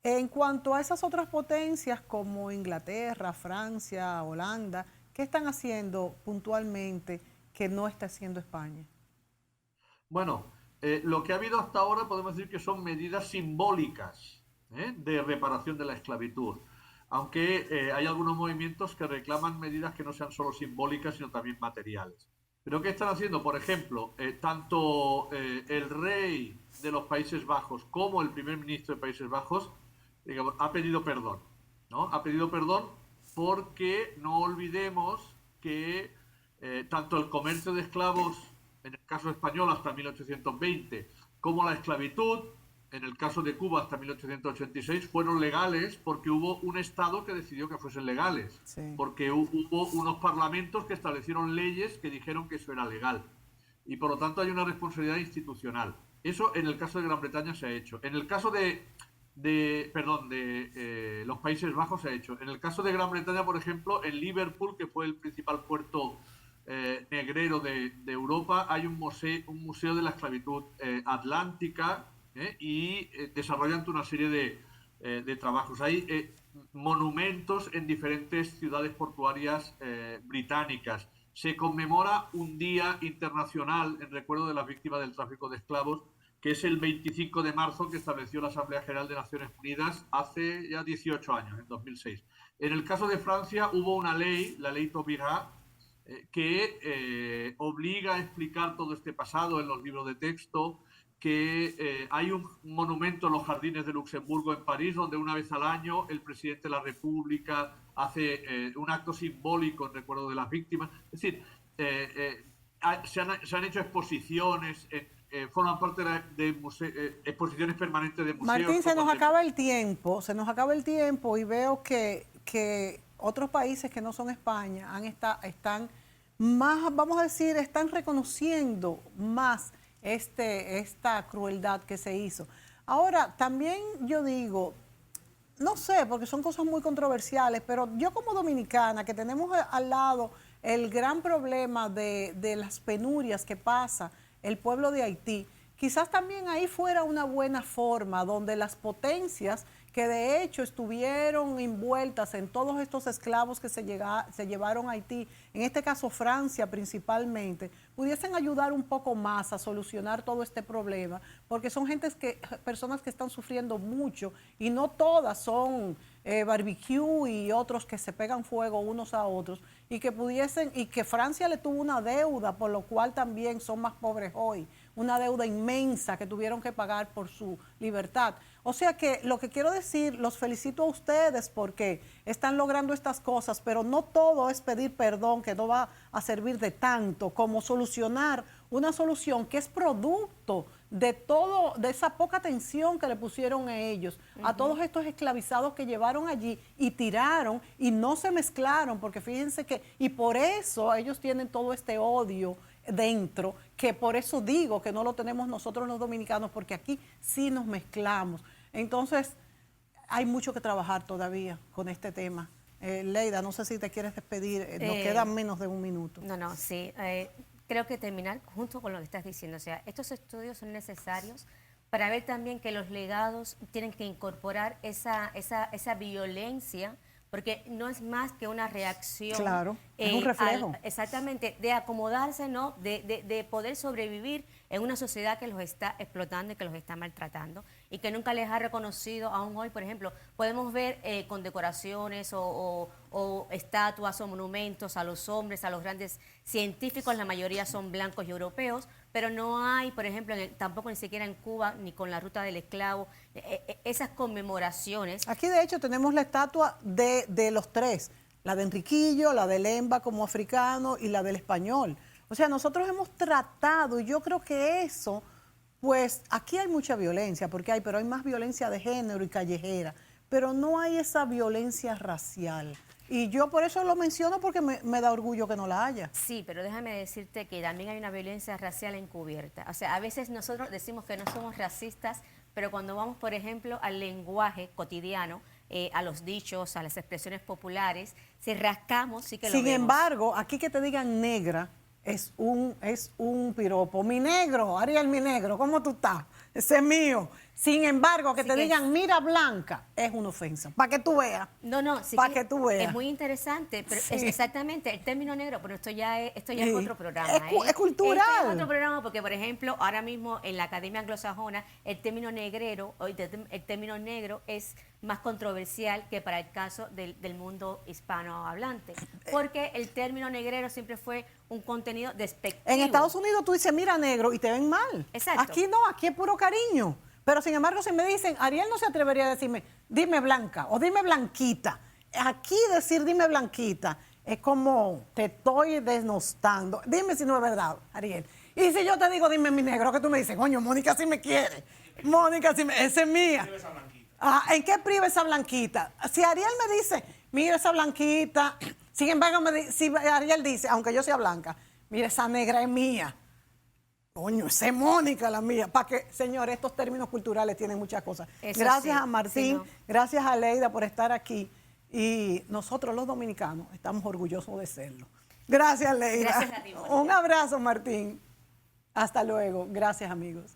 En cuanto a esas otras potencias como Inglaterra, Francia, Holanda, ¿qué están haciendo puntualmente que no está haciendo España? Bueno, lo que ha habido hasta ahora podemos decir que son medidas simbólicas, de reparación de la esclavitud, aunque hay algunos movimientos que reclaman medidas que no sean solo simbólicas, sino también materiales. Pero ¿qué están haciendo? Por ejemplo, tanto el rey de los Países Bajos como el primer ministro de Países Bajos, digamos, ha pedido perdón, ¿no? Ha pedido perdón porque no olvidemos que tanto el comercio de esclavos, en el caso español hasta 1820, como la esclavitud, en el caso de Cuba hasta 1886, fueron legales porque hubo un Estado que decidió que fuesen legales, Sí. porque hubo unos parlamentos que establecieron leyes que dijeron que eso era legal. Y por lo tanto hay una responsabilidad institucional. Eso en el caso de Gran Bretaña se ha hecho. En el caso de los Países Bajos se ha hecho. En el caso de Gran Bretaña, por ejemplo, en Liverpool, que fue el principal puerto negrero de Europa, hay un museo de la esclavitud atlántica, y desarrollan una serie de trabajos. Hay monumentos en diferentes ciudades portuarias británicas. Se conmemora un día internacional en recuerdo de las víctimas del tráfico de esclavos, que es el 25 de marzo, que estableció la Asamblea General de Naciones Unidas hace ya 18 años, en 2006. En el caso de Francia hubo una ley, la ley Taubira, que obliga a explicar todo este pasado en los libros de texto, que hay un monumento en los jardines de Luxemburgo en París, donde una vez al año el presidente de la República hace un acto simbólico en recuerdo de las víctimas. Es decir, se han hecho exposiciones, forman parte de exposiciones permanentes de museos. Martín, se nos acaba el tiempo y veo que otros países que no son España están más, vamos a decir, están reconociendo más esta crueldad que se hizo. Ahora, también yo digo, no sé, porque son cosas muy controversiales, pero yo como dominicana, que tenemos al lado el gran problema de las penurias que pasa el pueblo de Haití, quizás también ahí fuera una buena forma donde las potencias que de hecho estuvieron envueltas en todos estos esclavos que se llevaron a Haití, en este caso Francia principalmente, pudiesen ayudar un poco más a solucionar todo este problema, porque son personas que están sufriendo mucho y no todas son barbecue y otros que se pegan fuego unos a otros, y que Francia le tuvo una deuda, por lo cual también son más pobres hoy, una deuda inmensa que tuvieron que pagar por su libertad. O sea que lo que quiero decir, los felicito a ustedes porque están logrando estas cosas, pero no todo es pedir perdón, que no va a servir de tanto como solucionar una solución que es producto de esa poca atención que le pusieron a ellos, a todos estos esclavizados que llevaron allí y tiraron y no se mezclaron, porque fíjense y por eso ellos tienen todo este odio dentro, que por eso digo que no lo tenemos nosotros los dominicanos, porque aquí sí nos mezclamos. Entonces, hay mucho que trabajar todavía con este tema. Leida, no sé si te quieres despedir, nos queda menos de un minuto. No, sí. Creo que terminar junto con lo que estás diciendo. O sea, estos estudios son necesarios para ver también que los legados tienen que incorporar esa violencia, porque no es más que una reacción. Claro, es un reflejo. Exactamente, de acomodarse, ¿no? De poder sobrevivir en una sociedad que los está explotando y que los está maltratando y que nunca les ha reconocido. Aún hoy, por ejemplo, podemos ver condecoraciones o estatuas o monumentos a los hombres, a los grandes científicos, la mayoría son blancos y europeos, pero no hay, por ejemplo, tampoco ni siquiera en Cuba, ni con la ruta del esclavo, esas conmemoraciones. Aquí, de hecho, tenemos la estatua de los tres, la de Enriquillo, la de Lemba como africano y la del español. O sea, nosotros hemos tratado, y yo creo que eso, pues aquí hay mucha violencia, pero hay más violencia de género y callejera, pero no hay esa violencia racial. Y yo por eso lo menciono, porque me da orgullo que no la haya. Sí, pero déjame decirte que también hay una violencia racial encubierta. O sea, a veces nosotros decimos que no somos racistas, pero cuando vamos, por ejemplo, al lenguaje cotidiano, a los dichos, a las expresiones populares, si rascamos, sí que lo vemos. Sin embargo, aquí que te digan negra es un piropo. Mi negro, Ariel, mi negro, ¿cómo tú estás? Ese es mío. Sin embargo, que Así te que digan, mira Blanca, es una ofensa. Para que tú veas. No, sí Para que tú veas. es muy interesante, pero Sí. es exactamente el término negro, pero esto ya es Sí. otro programa. Es cultural. Esto es otro programa porque, por ejemplo, ahora mismo en la Academia Anglosajona, el término negrero, o el término negro es más controversial que para el caso del mundo hispanohablante, porque el término negrero siempre fue un contenido despectivo. En Estados Unidos tú dices, mira negro, y te ven mal. Exacto. Aquí no, aquí es puro cariño. Pero sin embargo, si me dicen, Ariel no se atrevería a decirme, dime blanca o dime blanquita. Aquí decir dime blanquita es como te estoy desnostando. Dime si no es verdad, Ariel. Y si yo te digo, dime mi negro, que tú me dices, coño, Mónica sí me quiere. Mónica sí me, esa es mía. ¿En qué priva esa blanquita? Si Ariel me dice, mira esa blanquita, sin embargo, si Ariel dice, aunque yo sea blanca, mira esa negra es mía. Coño, esa es Mónica la mía. Para que, señor, estos términos culturales tienen muchas cosas. Eso Gracias sí, a Martín, sí, no. gracias a Leida por estar aquí. Y nosotros los dominicanos estamos orgullosos de serlo. Gracias, Leida. Gracias a ti, Mónica. Un abrazo, Martín. Hasta luego. Gracias, amigos.